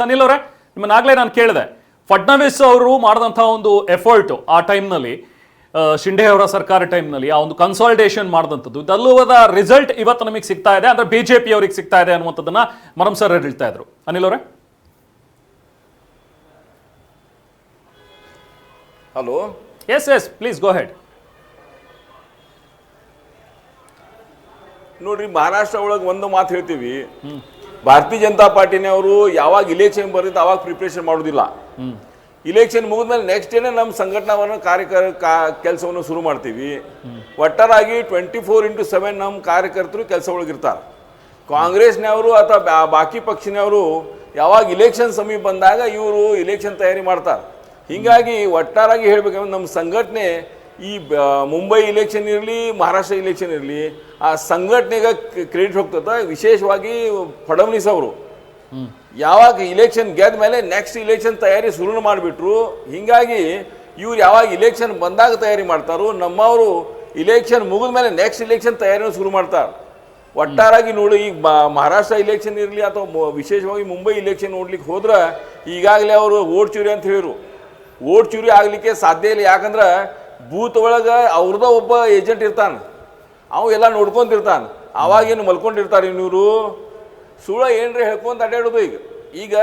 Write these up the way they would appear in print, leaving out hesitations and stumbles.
ಅನಿಲ್ ಅವರೇ, ನಿಮ್ಮನ್ನಾಗಲೇ ನಾನು ಕೇಳಿದೆ, ಫಡ್ನವೀಸ್ ಅವರು ಮಾಡಿದಂಥ ಒಂದು ಎಫರ್ಟ್ ಆ ಟೈಮ್ನಲ್ಲಿ, ಶಿಂಡೆ ಅವರ ಸರ್ಕಾರ ಟೈಮ್ನಲ್ಲಿ ಆ ಒಂದು ಕನ್ಸಾಲಿಡೇಷನ್ ಮಾಡಿದಂಥದ್ದು, ಇದೆಲ್ಲವದ ರಿಸಲ್ಟ್ ಇವತ್ತು ನಮಗೆ ಸಿಗ್ತಾ ಇದೆ, ಅಂದ್ರೆ ಬಿಜೆಪಿ ಅವರಿಗೆ ಸಿಗ್ತಾ ಇದೆ ಅನ್ನುವಂಥದ್ದನ್ನ ಮರಂ ಸರ್ ಹೇಳ್ತಾ ಇದ್ರು. ಅನಿಲ್ ಅವರೇ, hello. Yes please go head. ನೋಡ್ರಿ, ಮಹಾರಾಷ್ಟ್ರ ಒಳಗೆ ಒಂದು ಮಾತು ಹೇಳ್ತೀವಿ, ಭಾರತೀಯ ಜನತಾ ಪಾರ್ಟಿನವರು ಯಾವಾಗ ಇಲೆಕ್ಷನ್ ಬರ್ತೈತೆ ಅವಾಗ ಪ್ರಿಪ್ರೇಷನ್ ಮಾಡೋದಿಲ್ಲ. ಇಲೆಕ್ಷನ್ ಮುಗಿದ್ಮೇಲೆ ನೆಕ್ಸ್ಟ್ ಡೇನೆ ನಮ್ಮ ಸಂಘಟನಾವನ್ನು ಕೆಲಸವನ್ನು ಶುರು ಮಾಡ್ತೀವಿ. ಒಟ್ಟಾರಾಗಿ 24x7 ನಮ್ಮ ಕಾರ್ಯಕರ್ತರು ಕೆಲಸ ಒಳಗಿರ್ತಾರೆ. ಕಾಂಗ್ರೆಸ್ನವರು ಅಥವಾ ಬಾಕಿ ಪಕ್ಷನವರು ಯಾವಾಗ ಇಲೆಕ್ಷನ್ ಸಮೀಪ ಬಂದಾಗ ಇವರು ಇಲೆಕ್ಷನ್ ತಯಾರಿ ಮಾಡ್ತಾರೆ. ಹೀಗಾಗಿ ಒಟ್ಟಾರಾಗಿ ಹೇಳ್ಬೇಕಂದ್ರೆ ನಮ್ಮ ಸಂಘಟನೆ ಈ ಮುಂಬೈ ಇಲೆಕ್ಷನ್ ಇರಲಿ, ಮಹಾರಾಷ್ಟ್ರ ಇಲೆಕ್ಷನ್ ಇರಲಿ, ಆ ಸಂಘಟನೆಗೆ ಕ್ರೆಡಿಟ್ ಹೋಗ್ತದೆ. ವಿಶೇಷವಾಗಿ ಫಡ್ನವೀಸ್ ಅವರು ಯಾವಾಗ ಇಲೆಕ್ಷನ್ ಗೆದ್ದ ಮೇಲೆ ನೆಕ್ಸ್ಟ್ ಇಲೆಕ್ಷನ್ ತಯಾರಿ ಶುರು ಮಾಡಿಬಿಟ್ರು. ಹೀಗಾಗಿ ಇವ್ರು ಯಾವಾಗ ಇಲೆಕ್ಷನ್ ಬಂದಾಗ ತಯಾರಿ ಮಾಡ್ತಾರೋ, ನಮ್ಮವರು ಇಲೆಕ್ಷನ್ ಮುಗಿದ ಮೇಲೆ ನೆಕ್ಸ್ಟ್ ಇಲೆಕ್ಷನ್ ತಯಾರಿನೂ ಶುರು ಮಾಡ್ತಾರೆ. ಒಟ್ಟಾರಾಗಿ ನೋಡಿ, ಈಗ ಮಹಾರಾಷ್ಟ್ರ ಇಲೆಕ್ಷನ್ ಇರಲಿ ಅಥವಾ ವಿಶೇಷವಾಗಿ ಮುಂಬೈ ಇಲೆಕ್ಷನ್ ನೋಡ್ಲಿಕ್ಕೆ ಹೋದ್ರೆ ಈಗಾಗಲೇ ಅವರು ವೋಟ್ ಚೂರಿ ಅಂತ ಹೇಳಿರು. ವೋಟ್ ಚೂರಿ ಆಗಲಿಕ್ಕೆ ಸಾಧ್ಯ ಇಲ್ಲ. ಯಾಕಂದ್ರೆ ಬೂತ್ ಒಳಗೆ ಅವ್ರದ ಒಬ್ಬ ಏಜೆಂಟ್ ಇರ್ತಾನೆ, ಅವು ಎಲ್ಲ ನೋಡ್ಕೊಂತಿರ್ತಾನೆ. ಅವಾಗೇನು ಮಲ್ಕೊಂಡಿರ್ತಾರೆ ಇವರು, ಸುಳ್ಳ ಏನ್ರಿ ಹೇಳ್ಕೊಂತ ಅಡ್ಡಾಡೋದು. ಈಗ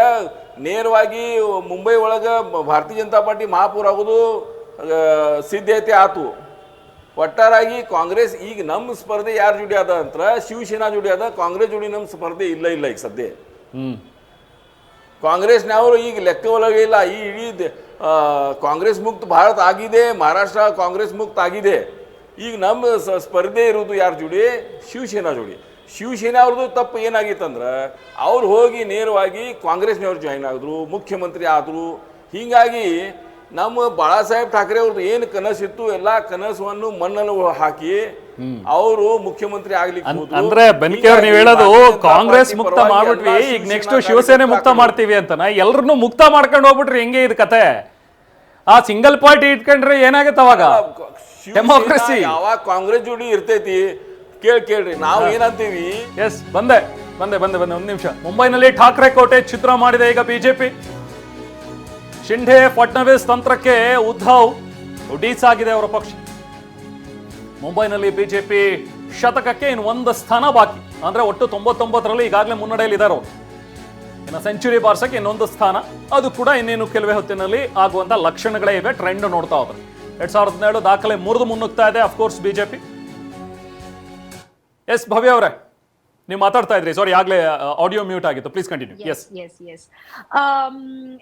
ನೇರವಾಗಿ ಮುಂಬೈ ಒಳಗೆ ಭಾರತೀಯ ಜನತಾ ಪಾರ್ಟಿ ಮಹಾಪೌರ ಆಗೋದು ಸಿದ್ಧತೆ ಆತು. ಒಟ್ಟಾರಾಗಿ ಕಾಂಗ್ರೆಸ್ ಈಗ ನಮ್ಮ ಸ್ಪರ್ಧೆ ಯಾರ ಜೋಡಿ ಅದ ಅಂತ ಶಿವಸೇನಾ ಜೋಡಿ ಅದ. ಕಾಂಗ್ರೆಸ್ ಜೋಡಿ ನಮ್ಮ ಸ್ಪರ್ಧೆ ಇಲ್ಲ ಈಗ ಸದ್ಯ. ಕಾಂಗ್ರೆಸ್ನವರು ಈಗ ಲೆಕ್ಕ ಒಳಗೆ ಇಲ್ಲ. ಈ ಇಡೀ ಕಾಂಗ್ರೆಸ್ ಮುಕ್ತ ಭಾರತ ಆಗಿದೆ, ಮಹಾರಾಷ್ಟ್ರ ಕಾಂಗ್ರೆಸ್ ಮುಕ್ತ ಆಗಿದೆ. ಈಗ ನಮ್ಮ ಸ್ಪರ್ಧೆ ಇರೋದು ಯಾರ ಜೋಡಿ? ಶಿವಸೇನಾ ಜೋಡಿ. ಶಿವಸೇನಾ ಅವ್ರದ್ದು ತಪ್ಪು ಏನಾಗಿತ್ತಂದ್ರೆ ಅವ್ರು ಹೋಗಿ ನೇರವಾಗಿ ಕಾಂಗ್ರೆಸ್ನವ್ರು ಜಾಯಿನ್ ಆದ್ರು, ಮುಖ್ಯಮಂತ್ರಿ ಆದರು. ಹೀಗಾಗಿ ನಮ್ಮ ಬಾಳಾಸಾಹೇಬ್ ಠಾಕ್ರೆ ಅವ್ರದ್ದು ಏನು ಕನಸಿತ್ತು ಎಲ್ಲ ಕನಸನ್ನು ಮಣ್ಣನ್ನು ಹಾಕಿ ಅವರು ಮುಖ್ಯಮಂತ್ರಿ ಆಗ್ಲಿಕ್ಕೆ ಅಂದ್ರೆ ಬೆನ್ಕೆ ನೀವು ಹೇಳೋದು ಕಾಂಗ್ರೆಸ್ ಮುಕ್ತ ಮಾಡ್ಬಿಟ್ವಿ, ಈಗ ನೆಕ್ಸ್ಟ್ ಶಿವಸೇನೆ ಮುಕ್ತ ಮಾಡ್ತೀವಿ ಅಂತನ. ಎಲ್ರನ್ನೂ ಮುಕ್ತ ಮಾಡ್ಕೊಂಡು ಹೋಗ್ಬಿಟ್ರಿ. ಹೆಂಗೆ ಇದು ಕತೆ? ಆ ಸಿಂಗಲ್ ಪಾರ್ಟಿ ಇಟ್ಕೊಂಡ್ರೆ ಏನಾಗತ್ತೆ ಅವಾಗ? ಡೆಮೋಕ್ರಸಿ ಯಾವಾಗ ಕಾಂಗ್ರೆಸ್ ಜೋಡಿ ಇರ್ತೈತಿ ಕೇಳ್ರಿ ನಾವು ಏನಂತೀವಿ. ಎಸ್, ಬಂದೆ ಒಂದು ನಿಮಿಷ. ಮುಂಬೈನಲ್ಲಿ ಠಾಕ್ರೆ ಕೋಟೆ ಚಿತ್ರ ಮಾಡಿದೆ ಈಗ ಬಿಜೆಪಿ. ಶಿಂಡೆ ಫಡ್ನವೀಸ್ ತಂತ್ರಕ್ಕೆ ಉದ್ಧವ್ ಡೀಸ್ ಆಗಿದೆ ಅವರ ಪಕ್ಷ. ಮುಂಬೈನಲ್ಲಿ ಬಿಜೆಪಿ ಶತಕಕ್ಕೆ ಇನ್ನು ಒಂದು ಸ್ಥಾನ ಬಾಕಿ. ಅಂದ್ರೆ ಒಟ್ಟು 99ರಲ್ಲಿ ಈಗಾಗಲೇ ಮುನ್ನಡೆಯಲ್ಲಿದ್ದಾರೆ ಅವರು. ಇನ್ನು ಸೆಂಚುರಿ ಬಾರ್ಸಕ್ಕೆ ಇನ್ನೊಂದು ಸ್ಥಾನ, ಅದು ಕೂಡ ಇನ್ನೇನು ಕೆಲವೇ ಹೊತ್ತಿನಲ್ಲಿ ಆಗುವಂತ ಲಕ್ಷಣಗಳೇ ಇವೆ. ಟ್ರೆಂಡ್ ನೋಡ್ತಾ ಹೋದ್ರೆ 2017 ದಾಖಲೆ ಮುನ್ನುಗ್ತಾ ಇದೆ ಅಫ್ಕೋರ್ಸ್ ಬಿಜೆಪಿ. ಎಸ್ ಭವ್ಯ ಅವರೇ, ನೀವು ಮಾತಾಡ್ತಾ ಇದ್ರಿ. ಸಾರಿ, ಆಗ್ಲೇ ಆಡಿಯೋ ಮ್ಯೂಟ್ ಆಗಿತ್ತು. Please continue. ಎಸ್.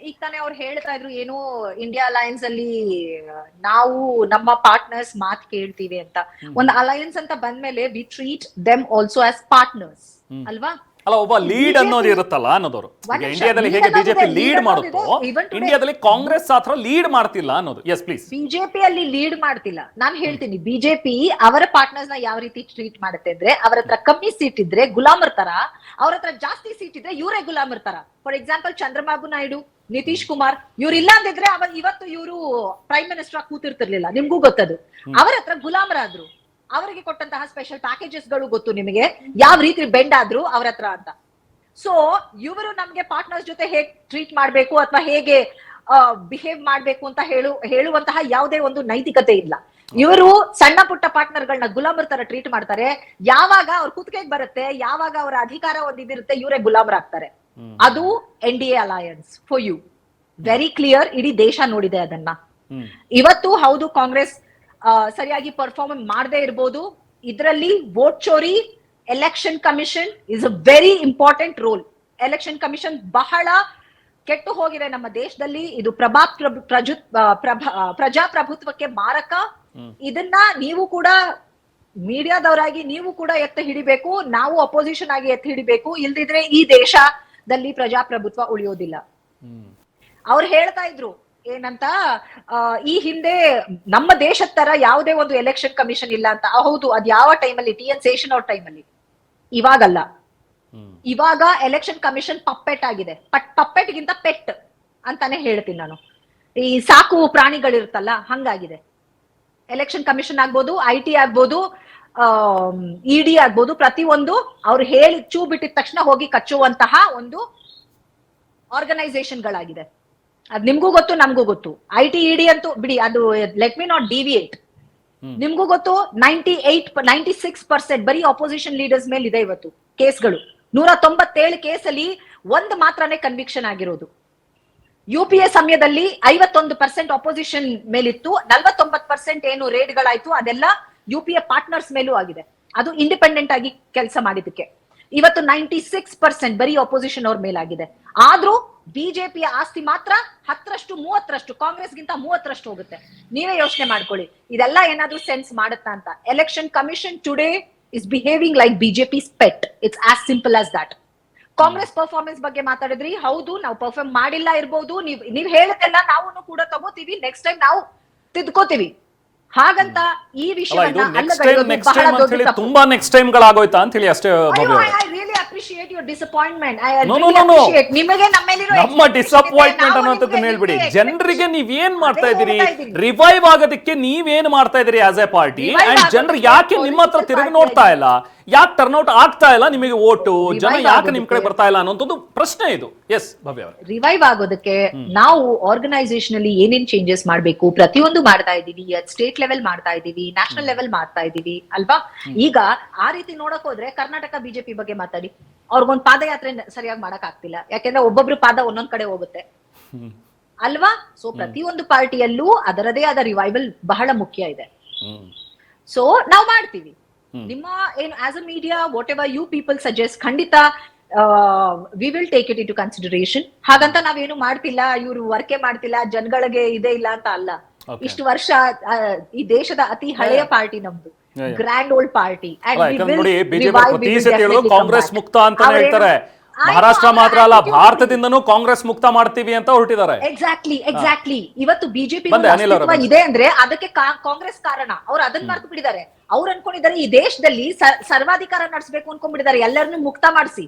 ಈಗ ತಾನೇ ಅವ್ರು ಹೇಳ್ತಾ ಇದ್ರು ಏನು ಇಂಡಿಯಾ ಅಲಯನ್ಸ್ ಅಲ್ಲಿ ನಾವು ನಮ್ಮ ಪಾರ್ಟ್ನರ್ಸ್ ಮಾತ್ ಕೇಳ್ತೀವಿ ಅಂತ. ಒಂದು ಅಲಯನ್ಸ್ ಅಂತ ಬಂದ್ಮೇಲೆ we treat them also as partners ಅಲ್ವಾ? ಅಲ್ಲ, ಒಬ್ಬ ಲೀಡ್ ಅನ್ನೋದು ಇರುತ್ತಲ್ಲ ಅನ್ನೋದವರು. ಈಗ ಇಂಡಿಯಾದಲ್ಲಿ ಹೇಗೆ ಬಿಜೆಪಿ ಲೀಡ್ ಮಾಡುತ್ತೋ, ಇಂಡಿಯಾದಲ್ಲಿ ಕಾಂಗ್ರೆಸ್ ಆತರ ಲೀಡ್ ಮಾಡ್ತಿಲ್ಲ ಅನ್ನೋದು. Yes please. ಬಿಜೆಪಿ ಅಲ್ಲಿ ಲೀಡ್ ಮಾಡ್ತಿಲ್ಲ. ನಾನು ಹೇಳ್ತೀನಿ, ಬಿಜೆಪಿ ಅವರ ಪಾರ್ಟ್ನರ್ಸ್ ನ ಯಾವ ರೀತಿ ಟ್ರೀಟ್ ಮಾಡುತ್ತೆ ಅಂದ್ರೆ, ಅವ್ರ ಹತ್ರ ಕಮ್ಮಿ ಸೀಟ್ ಇದ್ರೆ ಗುಲಾಮರ್ ತರ, ಅವ್ರ ಹತ್ರ ಜಾಸ್ತಿ ಸೀಟ್ ಇದ್ರೆ ಇವರೇ ಗುಲಾಮರ್ ತರ. ಫಾರ್ ಎಕ್ಸಾಂಪಲ್ ಚಂದ್ರಬಾಬು ನಾಯ್ಡು, ನಿತೀಶ್ ಕುಮಾರ್, ಇವ್ರು ಇಲ್ಲ ಅಂದಿದ್ರೆ ಇವತ್ತು ಇವರು ಪ್ರೈಮ್ ಮಿನಿಸ್ಟರ್ ಆಗಿ ಕೂತಿರ್ತಿರ್ಲಿಲ್ಲ. ನಿಮ್ಗೂ ಗೊತ್ತದು. ಅವರ ಹತ್ರ ಗುಲಾಮರಾದ್ರು. ಅವರಿಗೆ ಕೊಟ್ಟಂತಹ ಸ್ಪೆಷಲ್ ಪ್ಯಾಕೇಜಸ್ ಗಳು ಗೊತ್ತು ನಿಮಗೆ, ಯಾವ ರೀತಿ ಬೆಂಡ್ ಆದ್ರು ಅವ್ರ ಹತ್ರ ಅಂತ. ಸೊ ಇವರು ನಮ್ಗೆ ಪಾರ್ಟ್ನರ್ಸ್ ಜೊತೆ ಹೇಗ್ ಟ್ರೀಟ್ ಮಾಡ್ಬೇಕು ಅಥವಾ ಹೇಗೆ ಬಿಹೇವ್ ಮಾಡ್ಬೇಕು ಅಂತ ಹೇಳುವಂತಹ ಯಾವುದೇ ಒಂದು ನೈತಿಕತೆ ಇಲ್ಲ. ಇವರು ಸಣ್ಣ ಪುಟ್ಟ ಪಾರ್ಟ್ನರ್ ಗಳನ್ನ ಗುಲಾಮರ್ ತರ ಟ್ರೀಟ್ ಮಾಡ್ತಾರೆ. ಯಾವಾಗ ಅವ್ರ ಕುತ್ತಿಗೆಗೆ ಬರುತ್ತೆ, ಯಾವಾಗ ಅವರ ಅಧಿಕಾರ ಒಂದಿರುತ್ತೆ, ಇವರೇ ಗುಲಾಮರ್ ಆಗ್ತಾರೆ. ಅದು NDA alliance for you. Very clear. ಇಡೀ ದೇಶ ನೋಡಿದೆ ಅದನ್ನ. ಇವತ್ತು ಹೌದು ಕಾಂಗ್ರೆಸ್ ಸರಿಯಾಗಿ ಪರ್ಫಾರ್ಮ್ ಮಾಡದೇ ಇರಬಹುದು. ಇದರಲ್ಲಿ ವೋಟ್ ಚೋರಿ, election commission is a very important role. Election commission ಬಹಳ ಕೆಟ್ಟು ಹೋಗಿದೆ ನಮ್ಮ ದೇಶದಲ್ಲಿ. ಇದು ಪ್ರಜಾಪ್ರಭುತ್ವಕ್ಕೆ ಮಾರಕ. ಇದನ್ನ ನೀವು ಕೂಡ ಮೀಡಿಯಾದವರಾಗಿ ನೀವು ಕೂಡ ಎತ್ತಿ ಹಿಡಿಬೇಕು, ನಾವು ಅಪೋಸಿಷನ್ ಆಗಿ ಎತ್ತಿ ಹಿಡಿಬೇಕು. ಇಲ್ದಿದ್ರೆ ಈ ದೇಶದಲ್ಲಿ ಪ್ರಜಾಪ್ರಭುತ್ವ ಉಳಿಯೋದಿಲ್ಲ. ಅವ್ರು ಹೇಳ್ತಾ ಇದ್ರು ಏನಂತ, ಈ ಹಿಂದೆ ನಮ್ಮ ದೇಶದ ತರ ಯಾವುದೇ ಒಂದು ಎಲೆಕ್ಷನ್ ಕಮಿಷನ್ ಇಲ್ಲ ಅಂತ. ಹೌದು, ಅದ್ ಯಾವ ಟೈಮಲ್ಲಿ? TN ಶೇಷನ್ ಅವ್ರ ಟೈಮಲ್ಲಿ. ಇವಾಗಲ್ಲ. ಇವಾಗ ಎಲೆಕ್ಷನ್ ಕಮಿಷನ್ ಪಪ್ಪೆಟ್ ಆಗಿದೆ. ಪಪ್ಪೆಟ್ ಗಿಂತ ಪೆಟ್ ಅಂತಾನೆ ಹೇಳ್ತೀನಿ ನಾನು. ಈ ಸಾಕು ಪ್ರಾಣಿಗಳಿರುತ್ತಲ್ಲ, ಹಂಗಾಗಿದೆ. ಎಲೆಕ್ಷನ್ ಕಮಿಷನ್ ಆಗ್ಬೋದು, IT ಆಗ್ಬೋದು, ED ಆಗ್ಬೋದು, ಪ್ರತಿಯೊಂದು ಅವ್ರು ಹೇಳಿ ಚೂ ಬಿಟ್ಟಿದ ತಕ್ಷಣ ಹೋಗಿ ಕಚ್ಚುವಂತಹ ಒಂದು ಆರ್ಗನೈಸೇಷನ್ಗಳಾಗಿದೆ. ಅದ್ ನಿಮ್ಗೂ ಗೊತ್ತು, ನಮ್ಗೂ ಗೊತ್ತು. ITED ಅಂತೂ ಬಿಡಿ, ಅದು ಲೆಟ್ ಮಿ ನಾಟ್ ಡಿವಿಯೇಟ್. ನಿಮ್ಗೂ ಗೊತ್ತು 96% ಬರೀ ಅಪೋಸಿಷನ್ ಲೀಡರ್ಸ್ ಮೇಲೆ ಇದೆ ಇವತ್ತು ಕೇಸ್ಗಳು. 197 ಕೇಸಲ್ಲಿ ಒಂದು ಮಾತ್ರನೇ ಕನ್ವಿಕ್ಷನ್ ಆಗಿರೋದು. UPA ಸಮಯದಲ್ಲಿ 51% ಅಪೋಸಿಷನ್ ಮೇಲಿತ್ತು, 49% ಏನು ರೇಡ್ಗಳಾಯ್ತು ಅದೆಲ್ಲ UPA ಪಾರ್ಟ್ನರ್ಸ್ ಮೇಲೂ ಆಗಿದೆ. ಅದು ಇಂಡಿಪೆಂಡೆಂಟ್ ಆಗಿ ಕೆಲಸ ಮಾಡಿದಕ್ಕೆ. ಇವತ್ತು 96% ಬರೀ ಅಪೋಸಿಷನ್ ಅವ್ರ ಮೇಲಾಗಿದೆ. ಆದ್ರೂ ಬಿಜೆಪಿಯ ಆಸ್ತಿ ಮಾತ್ರ 10ರಷ್ಟು 30ರಷ್ಟು, ಕಾಂಗ್ರೆಸ್ಗಿಂತ 30ರಷ್ಟು ಹೋಗುತ್ತೆ. ನೀವೇ ಯೋಚನೆ ಮಾಡ್ಕೊಳ್ಳಿ, ಇದೆಲ್ಲ ಏನಾದ್ರೂ ಸೆನ್ಸ್ ಮಾಡುತ್ತಾ ಅಂತ. Election commission today is behaving like BJP's pet. It's as simple as that. Congress performance ಬಗ್ಗೆ ಮಾತಾಡಿದ್ರಿ, ಹೌದು ನಾವು ಪರ್ಫಾರ್ಮ್ ಮಾಡಿಲ್ಲ ಇರ್ಬೋದು, ನೀವ್ ಹೇಳುತ್ತೆಲ್ಲ ನಾವು ಕೂಡ ತಗೋತೀವಿ, ನೆಕ್ಸ್ಟ್ ಟೈಮ್ ನಾವು ತಿದ್ಕೋತೀವಿ. ಹಾಗಂತ ಈ ವಿಷಯವನ್ನ ತುಂಬಾ ನೆಕ್ಸ್ಟ್ ಟೈಮ್ ಗಳಾಗೋಯ್ತಾ ಅಂತ ಹೇಳಿ ಅಷ್ಟೇ. ನಿಮಗೆ ನಮ್ಮ ಡಿಸಪಾಯಿಂಟ್ಮೆಂಟ್ ಅನ್ನೋದನ್ನ ಹೇಳ್ಬಿಡಿ. ಜನರಿಗೆ ನೀವೇನ್ ಮಾಡ್ತಾ ಇದೀರಿ, ರಿವೈವ್ ಆಗೋದಕ್ಕೆ ನೀವೇನ್ ಮಾಡ್ತಾ ಇದೀರಿ ಆಸ್ ಎ ಪಾರ್ಟಿ, ಅಂಡ್ ಜನರು ಯಾಕೆ ನಿಮ್ಮ ಹತ್ರ ತಿರುಗಿ ನೋಡ್ತಾ ಇಲ್ಲ, ಯಾಕೆ ಟರ್ನ್ಔಟ್ ಆಗ್ತಾ ಇಲ್ಲ, ನಿಮಗೆ ಓಟು ಜನ ಯಾಕೆ ನಿಮ್ ಕಡೆ ಬರ್ತಾ ಇಲ್ಲ ಅನ್ನೋದು ಪ್ರಶ್ನೆ ಇದು. ಎಸ್ ಭವ್ಯ ಅವರೇ, ರಿವೈವ್ ಆಗೋದಕ್ಕೆ ನಾವು ಆರ್ಗನೈಸೇಷನ್ ಅಲ್ಲಿ ಏನೇನ್ ಚೇಂಜಸ್ ಮಾಡ್ಬೇಕು ಪ್ರತಿಯೊಂದು ಮಾಡ್ತಾ ಇದೀವಿ. ಸ್ಟೇಟ್ ಲೆವೆಲ್ ಮಾಡ್ತಾ ಇದೀವಿ, ನ್ಯಾಷನಲ್ ಲೆವೆಲ್ ಮಾಡ್ತಾ ಇದೀವಿ ಅಲ್ವಾ. ಈಗ ಆ ರೀತಿ ನೋಡಕ್ ಹೋದ್ರೆ ಕರ್ನಾಟಕ ಬಿಜೆಪಿ ಬಗ್ಗೆ ಮಾತಾಡಿ, ಅವ್ರಿಗೊಂದ್ ಪಾದಯಾತ್ರೆ ಸರಿಯಾಗಿ ಮಾಡಕ್ ಆಗ್ತಿಲ್ಲ, ಯಾಕೆಂದ್ರೆ ಒಬ್ಬೊಬ್ರು ಪಾದ ಒಂದೊಂದ್ ಕಡೆ ಹೋಗುತ್ತೆ ಅಲ್ವಾ. ಸೊ ಪ್ರತಿಯೊಂದು ಪಾರ್ಟಿಯಲ್ಲೂ ಅದರದೇ ಆದ ರಿವೈವಲ್ ಬಹಳ ಮುಖ್ಯ ಇದೆ. ಸೊ ನಾವು ಮಾಡ್ತೀವಿ. ನಿಮ್ಮ ಏನು as a media whatever you people suggest, ಖಂಡಿತ we will take it into consideration. ಹಾಗಂತ ನಾವೇನು ಮಾಡ್ತಿಲ್ಲ, ಇವ್ರು ವರ್ಕೆ ಮಾಡ್ತಿಲ್ಲ, ಜನಗಳಿಗೆ ಇದೆ ಇಲ್ಲ ಅಂತ ಅಲ್ಲ. ಇಷ್ಟು ವರ್ಷ ಈ ದೇಶದ ಅತಿ ಹಳೆಯ ಪಾರ್ಟಿ ನಮ್ದು, ಗ್ರ್ಯಾಂಡ್ ಓಲ್ಡ್ ಪಾರ್ಟಿ. ಕಾಂಗ್ರೆಸ್ ಮುಕ್ತ ಅಂತ ಹೇಳ್ತಾರೆ. ಮಹಾರಾಷ್ಟ್ರ ಮಾತ್ರ ಅಲ್ಲ, ಭಾರತದಿಂದನೂ ಕಾಂಗ್ರೆಸ್ ಮುಕ್ತ ಮಾಡ್ತೀವಿ ಅಂತ ಹೊರಟಿದ್ದಾರೆ. ಎಕ್ಸಾಕ್ಟ್ಲಿ. ಇವತ್ತು ಬಿಜೆಪಿ ಇದೆ ಅಂದ್ರೆ ಅದಕ್ಕೆ ಕಾಂಗ್ರೆಸ್ ಕಾರಣ. ಅವ್ರು ಅದನ್ನ ಮರ್ತು ಬಿಟ್ಟಿದ್ದಾರೆ. ಅವ್ರು ಅನ್ಕೊಂಡಿದ್ದಾರೆ ಈ ದೇಶದಲ್ಲಿ ಸರ್ವಾಧಿಕಾರ ನಡೆಸಬೇಕು ಅನ್ಕೊಂಡ್ಬಿಟ್ಟಿದ್ದಾರೆ, ಎಲ್ಲರನ್ನೂ ಮುಕ್ತ ಮಾಡಿಸಿ.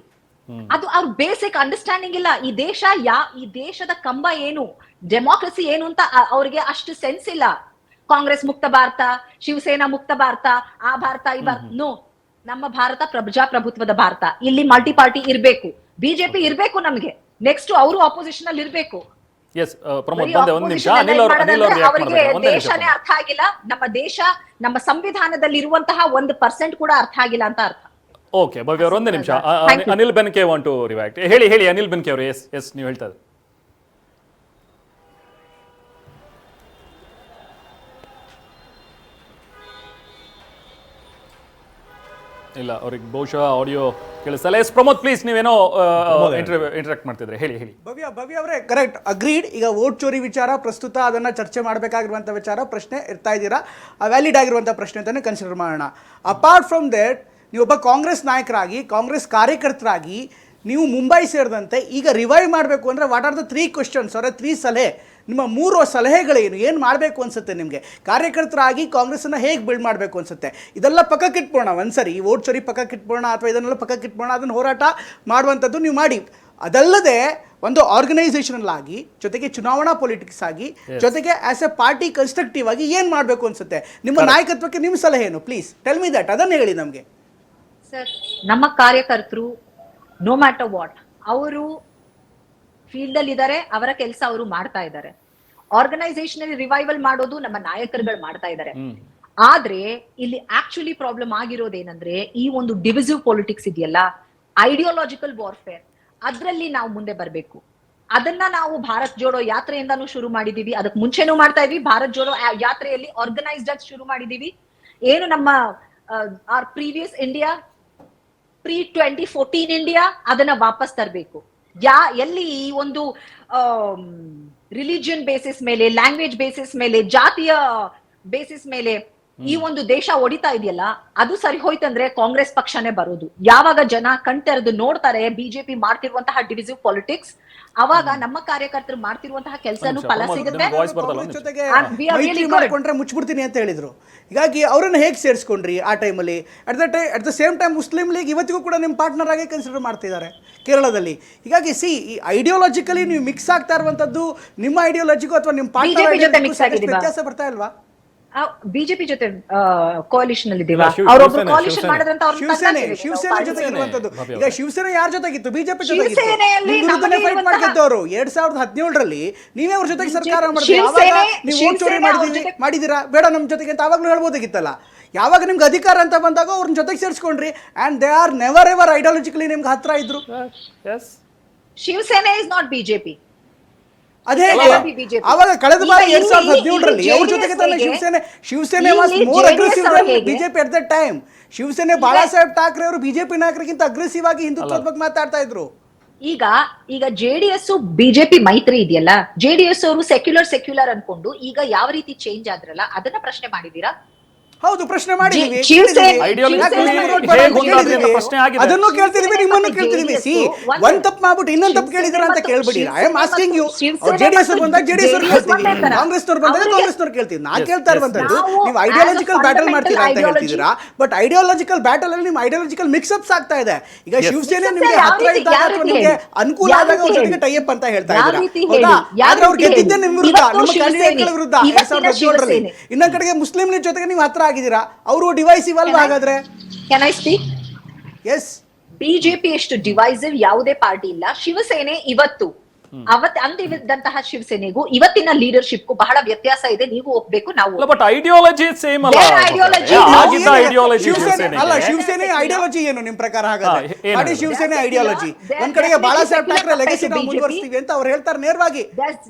ಅದು ಅವ್ರ ಬೇಸಿಕ್ ಅಂಡರ್ಸ್ಟ್ಯಾಂಡಿಂಗ್ ಇಲ್ಲ. ಈ ದೇಶದ ಕಂಬ ಏನು, ಡೆಮಾಕ್ರಸಿ ಏನು ಅಂತ ಅವ್ರಿಗೆ ಅಷ್ಟು ಸೆನ್ಸ್ ಇಲ್ಲ. ಕಾಂಗ್ರೆಸ್ ಮುಕ್ತ ಭಾರತ, ಶಿವಸೇನಾ ಮುಕ್ತ ಭಾರತ, ಆ ಭಾರತ ಈ ಭಾರತ, ನೋ. ನಮ್ಮ ಭಾರತ ಪ್ರಜಾಪ್ರಭುತ್ವದ ಭಾರತ. ಇಲ್ಲಿ ಮಲ್ಟಿ ಪಾರ್ಟಿ ಇರ್ಬೇಕು, ಬಿಜೆಪಿ ಇರ್ಬೇಕು, ನಮ್ಗೆ ನೆಕ್ಸ್ಟ್ ಅವರು ಅಪೋಸಿಷನ್ ಅಲ್ಲಿ ಇರ್ಬೇಕು. ಅವರಿಗೆ ದೇಶನೇ ಅರ್ಥ ಆಗಿಲ್ಲ, ನಮ್ಮ ದೇಶ ನಮ್ಮ ಸಂವಿಧಾನದಲ್ಲಿ ಇರುವಂತಹ 1% ಕೂಡ ಅರ್ಥ ಆಗಿಲ್ಲ ಅಂತ ಅರ್ಥ. ಓಕೆ ಭವ್ಯ ಅವರು, ಒಂದೇ ನಿಮಿಷ. Anil Benke want to react. ಹೇಳಿ ಅನಿಲ್ ಬೆನ್ಕೆ ಅವರು. ಎಸ್ ನೀವು ಹೇಳ್ತಾ ಇದ್ದೀರಿ. ಇಲ್ಲ, ಅವ್ರಿಗೆ ಬಹುಶಃ ಆಡಿಯೋ ಕೇಳಿಸಲ್ಲ. ಎಸ್ ಪ್ರಮೋದ್ ಪ್ಲೀಸ್, ನೀವೇನೋ ಇಂಟರಾಕ್ಟ್ ಮಾಡ್ತಿದ್ರೆ, ಹೇಳಿ. ಭವ್ಯ ಅವರೇ, ಕರೆಕ್ಟ್, ಅಗ್ರೀಡ್. ಈಗ ವೋಟ್ ಚೋರಿ ವಿಚಾರ ಪ್ರಸ್ತುತ ಅದನ್ನು ಚರ್ಚೆ ಮಾಡಬೇಕಾಗಿರುವಂಥ ವಿಚಾರ, ಪ್ರಶ್ನೆ ಇರ್ತಾ ಇದ್ದೀರಾ, ವ್ಯಾಲಿಡ್ ಆಗಿರುವಂಥ ಪ್ರಶ್ನೆ ಅಂತಲೇ ಕನ್ಸಿಡರ್ ಮಾಡೋಣ. ಅಪಾರ್ಟ್ ಫ್ರಮ್ ದೇಟ್, ನೀವೊಬ್ಬ ಕಾಂಗ್ರೆಸ್ ನಾಯಕರಾಗಿ, ಕಾಂಗ್ರೆಸ್ ಕಾರ್ಯಕರ್ತರಾಗಿ ನೀವು ಮುಂಬೈ ಸೇರಿದಂತೆ ಈಗ ರಿವೈವ್ ಮಾಡಬೇಕು ಅಂದರೆ ವಾಟ್ ಆರ್ ದ 3 ಕ್ವೆಶ್ಚನ್ಸ್ ಅವರ 3 ಸಲಹೆ, ನಿಮ್ಮ 3 ಸಲಹೆಗಳೇನು, ಏನು ಮಾಡಬೇಕು ಅನಿಸುತ್ತೆ ನಿಮಗೆ? ಕಾರ್ಯಕರ್ತರಾಗಿ ಕಾಂಗ್ರೆಸ್ಸನ್ನು ಹೇಗೆ ಬಿಲ್ಡ್ ಮಾಡಬೇಕು ಅನಿಸುತ್ತೆ? ಇದೆಲ್ಲ ಪಕ್ಕಕ್ಕಿಟ್ಬೋಣ ಒಂದ್ಸರಿ, ಈ ವೋಟ್ ಚೋರಿ ಪಕ್ಕಕ್ಕಿಟ್ಬೋಣ ಅಥವಾ ಇದನ್ನೆಲ್ಲ ಪಕ್ಕಕ್ಕಿಟ್ಬೋಣ, ಅದನ್ನು ಹೋರಾಟ ಮಾಡುವಂಥದ್ದು ನೀವು ಮಾಡಿ. ಅದಲ್ಲದೆ ಒಂದು ಆರ್ಗನೈಸೇಷನಲ್ ಆಗಿ, ಜೊತೆಗೆ ಚುನಾವಣಾ ಪೊಲಿಟಿಕ್ಸ್ ಆಗಿ, ಜೊತೆಗೆ ಆಸ್ ಎ ಪಾರ್ಟಿ ಕನ್ಸ್ಟ್ರಕ್ಟಿವ್ ಆಗಿ ಏನು ಮಾಡಬೇಕು ಅನಿಸುತ್ತೆ? ನಿಮ್ಮ ನಾಯಕತ್ವಕ್ಕೆ ನಿಮ್ಮ ಸಲಹೆ ಏನು? ಪ್ಲೀಸ್ ಟೆಲ್ ಮಿ ದಟ್, ಅದನ್ನು ಹೇಳಿ ನಮಗೆ. ಸರ್, ನಮ್ಮ ಕಾರ್ಯಕರ್ತರು ನೋ ಮ್ಯಾಟರ್ ವಾಟ್, ಅವರು ಫೀಲ್ಡ್ ಅಲ್ಲಿ ಇದ್ದಾರೆ, ಅವರ ಕೆಲಸ ಅವರು ಮಾಡ್ತಾ ಇದ್ದಾರೆ. ಆರ್ಗನೈಸೇಷನ್ ರಿವೈವಲ್ ಮಾಡೋದು ನಮ್ಮ ನಾಯಕರುಗಳು ಮಾಡ್ತಾ ಇದ್ದಾರೆ. ಆದ್ರೆ ಇಲ್ಲಿ ಆಕ್ಚುಲಿ ಪ್ರಾಬ್ಲಮ್ ಆಗಿರೋದೇನಂದ್ರೆ, ಈ ಒಂದು ಡಿವಿಸಿವ್ ಪೊಲಿಟಿಕ್ಸ್ ಇದೆಯಲ್ಲ, ಐಡಿಯಾಲಜಿಕಲ್ ವಾರ್ಫೇರ್, ಅದ್ರಲ್ಲಿ ನಾವು ಮುಂದೆ ಬರಬೇಕು. ಅದನ್ನ ನಾವು ಭಾರತ್ ಜೋಡೋ ಯಾತ್ರೆಯಿಂದಾನು ಶುರು ಮಾಡಿದೀವಿ, ಅದಕ್ಕೆ ಮುಂಚೆನೂ ಮಾಡ್ತಾ ಇದ್ವಿ. ಭಾರತ್ ಜೋಡೋ ಯಾತ್ರೆಯಲ್ಲಿ ಆರ್ಗನೈಸ್ಡ್ ಆಗಿ ಶುರು ಮಾಡಿದೀವಿ. ಏನು ನಮ್ಮ our previous India, pre 2014 India, ಅದನ್ನ ವಾಪಸ್ ತರಬೇಕು. ಎಲ್ಲಿ ಈ ಒಂದು ರಿಲಿಜಿಯನ್ ಬೇಸಿಸ್ ಮೇಲೆ, ಲ್ಯಾಂಗ್ವೇಜ್ ಬೇಸಿಸ್ ಮೇಲೆ, ಜಾತಿಯ ಬೇಸಿಸ್ ಮೇಲೆ ಈ ಒಂದು ದೇಶ ಒಡಿತಾ ಇದೆಯಲ್ಲ, ಅದು ಸರಿ ಹೋಯ್ತಂದ್ರೆ ಕಾಂಗ್ರೆಸ್ ಪಕ್ಷನೇ ಬರೋದು. ಯಾವಾಗ ಜನ ಕಣ್ತೆರೆದು ನೋಡ್ತಾರೆ ಬಿಜೆಪಿ ಮಾಡ್ತಿರುವಂತಹ ಡಿವಿಸಿವ್ ಪಾಲಿಟಿಕ್ಸ್, ಅವಾಗ ನಮ್ಮ ಕಾರ್ಯಕರ್ತರು ಮಾಡ್ತಿರುವಂತಹ ಕೆಲಸನೂ ಫಲ ಸಿಗುತ್ತೆ. ಮಾಡ್ಕೊಂಡ್ರೆ ಮುಚ್ಚಿಬಿಡ್ತೀನಿ ಅಂತ ಹೇಳಿದ್ರು. ಹೀಗಾಗಿ ಅವರನ್ನು ಹೇಗೆ ಸೇರಿಸ್ಕೊಂಡ್ರಿ ಆ ಟೈಮಲ್ಲಿ? At the same time Muslim league ಇವತ್ತಿಗೂ ಕೂಡ ನಿಮ್ಮ ಪಾರ್ಟ್ನರ್ ಆಗಿ ಕನ್ಸಿಡರ್ ಮಾಡ್ತಿದ್ದಾರೆ ಕೇರಳದಲ್ಲಿ. ಹೀಗಾಗಿ ಈ ಐಡಿಯಾಲಜಿಕಲಿ ನೀವು ಮಿಕ್ಸ್ ಆಗ್ತಾ ಇರುವಂತದ್ದು, ನಿಮ್ಮ ಐಡಿಯಾಲಜಿಗೂ ಅಥವಾ ನಿಮ್ಮ ಪಾರ್ಟ್ನರ್ ವ್ಯತ್ಯಾಸ ಬರ್ತಾ ಇಲ್ವಾ? ಬಿಜೆಪಿ ಜೊತೆ ಕೋalition ಅಲ್ಲಿ ಇದೀವಾ? ಇಲ್ಲ, ಅವ್ರೊಬ್ರು ಶಿವಸೇನೆ, ಕೋalition ಶಿವಸೇನೆ. ಮಾಡಿದ್ರಂತ ಅವ್ರನ್ನ ಶಿವಸೇನೆ ತಂದಾಕಿದ್ದೀವಿ ಶಿವಸೇನೆ ನಾವು ಜೊತೆಗೆ ಪಾರ್ಟಿಗೆ. ಇರುವಂತದ್ದು. ಈಗ ಶಿವಸೇನೆ ಯಾರ ಜೊತೆಗಿತ್ತು? ಬಿಜೆಪಿ ಜೊತೆಗಿತ್ತು. ಶಿವಸೇನೆಯಲ್ಲಿ ನಿಮ್ ವಿರುದ್ಧನೇ ನಮ್ಮಲ್ಲಿ ಫೈಟ್ ಮಾಡ್ತಿದ್ದವರು 2017ರಲ್ಲಿ. ನೀವೇ ಅವ್ರ ಜೊತೆಗೆ ಸರ್ಕಾರ ಮಾಡಿದ್ರಿ. ಯಾವಾಗ ಶಿವಸೇನೆ- ನೀವು ವೋಟ್ ಚೋರಿ ಶಿವಸೇನೆ ಅವ್ರ ಜೊತೆ- ಮಾಡಿದೀರಾ? ಬೇಡ ನಮ್ ಜೊತೆಗೆ ಅಂತ ಆವಾಗ್ಲೂ ಹೇಳ್ಬೋದಾಗಿತ್ತಲ್ಲ. ಯಾವಾಗ ನಿಮ್ಗೆ ಅಧಿಕಾರ ಅಂತ ಬಂದಾಗ ಅವ್ರನ್ನ ಜೊತೆಗೆ ಸೇರಿಸ್ಕೊಂಡ್ರಿ. And they are never ever ideologically ನಿಮ್ಗೆ ಹತ್ರ ಇದ್ರು. Yes Shivsena is not BJP. ಅದೇ BJP. ಅವಾಗ ಕಳೆದ ಬಾರಿ ಈಗ 2017ರಲ್ಲಿ ಅವ್ರ ಜೊತೆಗೆ ತಾನೆ JDS ಶಿವಸೇನೆ ವಾಸ್ ಇಲ್ಲಿ ಮೋರ್ JDS ಅಗ್ರೆಸಿವ್ ಅವ್ರು ಹೇಗೆ? BJP at that time. Shivsena Bala Saheb Thackeray ಅವರು ಬಿಜೆಪಿ ನಾಯಕರಿಗಿಂತ ಅಗ್ರೆಸಿವ್ ಆಗಿ ಹಿಂದುತ್ವದ ಬಗ್ಗೆ ಮಾತಾಡ್ತಾ ಇದ್ರು. ಈಗ ಜೆಡಿಎಸ್ ಬಿಜೆಪಿ ಮೈತ್ರಿ ಇದೆಯಲ್ಲ, ಜೆಡಿಎಸ್ ಅವರು ಸೆಕ್ಯುಲರ್ ಅನ್ಕೊಂಡು ಈಗ ಯಾವ ರೀತಿ ಚೇಂಜ್ ಆದ್ರಲ್ಲ ಅದನ್ನ ಪ್ರಶ್ನೆ ಮಾಡಿದೀರಾ? ಹೌದು, ಪ್ರಶ್ನೆ ಮಾಡಿದೀವಿ. ಶಿವಸೇನೆ- ಪ್ರಶ್ನೆ ಆಗಿದೆ. ಅದನ್ನು ಕೇಳ್ತಿದೀವಿ, ನಿಮ್ಮನ್ನು ಕೇಳ್ತಿದೀವಿ. ಸಿ ಒಂದ್ ತಪ್ಪು ಮಾಡ್ಬಿಟ್ಟು ಇನ್ನೊಂದ್ ತಪ್ಪು ಕೇಳಿದ್ರ ಅಂತ ಕೇಳ್ಬಿಡಿ. I am asking you. JDS ಬಂದಾಗ ಜೆಡಿಎಸ್ ಅವ್ರು ಕೇಳ್ತೀವಿ, ಕಾಂಗ್ರೆಸ್ನವ್ರು ಬಂದಾಗ ಕಾಂಗ್ರೆಸ್ನವ್ರು ಕೇಳ್ತೀವಿ. ನಾ ಕೇಳ್ತಾ ಇರುವಂತದ್ದು ನೀವು ಐಡಿಯಾಲಜಿಕಲ್ ಬ್ಯಾಟಲ್ ಮಾಡ್ತೀರಾ ಅಂತ ಹೇಳ್ತಿದ್ದೀರಾ. ಬಟ್ ಐಡಿಯಾಲಜಿಕಲ್ ಬ್ಯಾಟಲ್ ಅಲ್ಲಿ ನಿಮ್ ಐಡಿಯಾಲಜಿಕಲ್ ಮಿಕ್ಸ್ಅಪ್ಸ್ ಆಗ್ತಾ ಇದೆ. ಈಗ ಶಿವಸೇನೆ ನಿಮ್ಗೆ ಹತ್ರ ಇದ್ದಾಗ ಅಥವಾ ನಿಮ್ಗೆ ಅನುಕೂಲ ಆದಾಗ ಅವ್ರ ಜೊತೆಗೆ ಟೈಅಪ್ ಅಂತ ಹೇಳ್ತಾ ಇದ್ದೀರಾ. ಹೌದಾ? ಆದ್ರೆ ಅವ್ರು ಗೆದ್ದಿದ್ದೆ ನಿಮ್ ವಿರುದ್ಧ, ನಿಮ್ಮ ಕ್ಯಾಂಡಿಡೇಟ್ಗಳ ವಿರುದ್ಧ 2017ರಲ್ಲಿ. ಇನ್ನೊಂದ್ ಕಡೆಗೆ ಮುಸ್ಲಿಂ ಲೀಗ್ ಜೊತೆಗೆ ನೀವು ಹತ್ರ ಆಗಿದ್ದೀರಾ. ಅವರು ಡಿವೈಸಿವ್ ಅಲ್ವಾ ಹಾಗಾದ್ರೆ? Can I speak? Yes. BJP ಎಷ್ಟು ಡಿವೈಸಿವ್ ಯಾವುದೇ ಪಾರ್ಟಿ ಇಲ್ಲ. ಶಿವಸೇನೆ ಇವತ್ತು ಅಂದಿದ್ದಂತಹ ಶಿವಸೇನೆಗೂ ಇವತ್ತಿನ ಲೀಡರ್ಶಿಪ್ಗೂ ಬಹಳ ವ್ಯತ್ಯಾಸ ಇದೆ. ನೀವು ಒಪ್ಬೇಕು, ನಾವು ಬಟ್ ಐಡಿಯಾಲಜಿ ಸೇಮ್ ಅಲ್ಲ. Their ideology ಆಗಿದ್ದ ಐಡಿಯಾಲಜಿ ಅಲ್ಲ, ಶಿವಸೇನೆ ಐಡಿಯಾಲಜಿ ಏನು ನಿಮ್ ಪ್ರಕಾರ ಹಾಗಾದ್ರೆ? ಏನು? ಮಾಡಿ ಶಿವಸೇನೆ ಐಡಿಯಾಲಜಿ. ಒಂದ್ ಕಡೆಗೆ ಬಾಳಾ ಸಾಹೇಬ್ ಠಾಕ್ರೆ ಲೆಗಸಿ ನಾವು ಮುಂದುವರಿಸ್ತೀವಿ ಅಂತ ಅವ್ರು ಹೇಳ್ತಾರೆ ನೇರವಾಗಿ.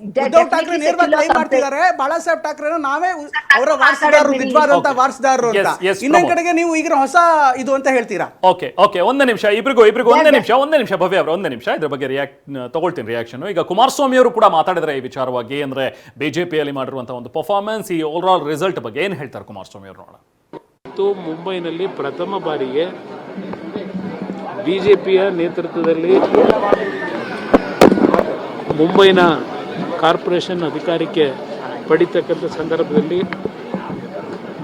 ಉದ್ಧವ್ ಠಾಕ್ರೆ ನೇರವಾಗಿ ಕ್ಲೈಮ್ ಮಾಡ್ತಿದ್ದಾರೆ, ಬಾಳಾ ಸಾಹೇಬ್ ಠಾಕ್ರೆನ ನಾವೇ ಅವರ ವಾರಸುದಾರರು, ವಿದ್ವಾದಂತ ವಾರಸುದಾರರು ಅಂತ. ಇನ್ನೊಂದ್ ಕಡೆಗೆ ನೀವು ಈಗ ಹೊಸ ಇದು ಅಂತ ಹೇಳ್ತೀರಾ. ಓಕೆ ಓಕೆ, ಒಂದೇ ನಿಮಿಷ, ಇಬ್ರಿಗೂ ಒಂದೇ ನಿಮಿಷ ಭವ್ಯ ಅವ್ರ ಒಂದೇ ನಿಮಿಷ ಇದ್ರ ಬಗ್ಗೆ ತಗೊಳ್ತೀನಿ ರಿಯಾಕ್ಷನ್. ಈಗ ಕುಮಾರಸ್ವಾಮಿ ಅವರು ಕೂಡ ಮಾತಾಡಿದ್ರೆ ಈ ವಿಚಾರವಾಗಿ, ಅಂದ್ರೆ ಬಿಜೆಪಿಯಲ್ಲಿ ಮಾಡಿರುವಂತಹ ಒಂದು ಪರ್ಫಾರ್ಮೆನ್ಸ್, ಈ ಓವರ್ ಆಲ್ ರಿಸಲ್ಟ್ ಬಗ್ಗೆ ಏನ್ ಹೇಳ್ತಾರೆ ಕುಮಾರಸ್ವಾಮಿ ಅವರು? ನೋಡೋಣ. ಮುಂಬೈನಲ್ಲಿ ಪ್ರಥಮ ಬಾರಿಗೆ ಬಿಜೆಪಿಯ ನೇತೃತ್ವದಲ್ಲಿ ಮುಂಬೈನ ಕಾರ್ಪೊರೇಷನ್ ಅಧಿಕಾರಕ್ಕೆ ಪಡಿತಕ್ಕಂಥ ಸಂದರ್ಭದಲ್ಲಿ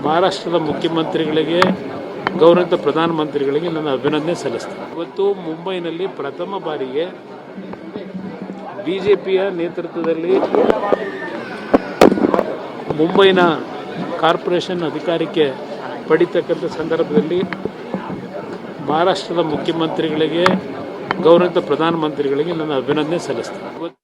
ಮಹಾರಾಷ್ಟ್ರದ ಮುಖ್ಯಮಂತ್ರಿಗಳಿಗೆ, ಗೌರವಿತ ಪ್ರಧಾನಮಂತ್ರಿಗಳಿಗೆ ನನ್ನ ಅಭಿನಂದನೆ ಸಲ್ಲಿಸ್ತೇನೆ. ಇವತ್ತು ಮುಂಬೈನಲ್ಲಿ ಪ್ರಥಮ ಬಾರಿಗೆ ಬಿಜೆಪಿಯ ನೇತೃತ್ವದಲ್ಲಿ ಮುಂಬೈನ ಕಾರ್ಪೊರೇಷನ್ ಅಧಿಕಾರಕ್ಕೆ ಪಡಿತಕ್ಕಂಥ ಸಂದರ್ಭದಲ್ಲಿ ಮಹಾರಾಷ್ಟ್ರದ ಮುಖ್ಯಮಂತ್ರಿಗಳಿಗೆ, ಗೌರವಿತ ಪ್ರಧಾನಮಂತ್ರಿಗಳಿಗೆ ನನ್ನ ಅಭಿನಂದನೆ ಸಲ್ಲಿಸ್ತೇನೆ.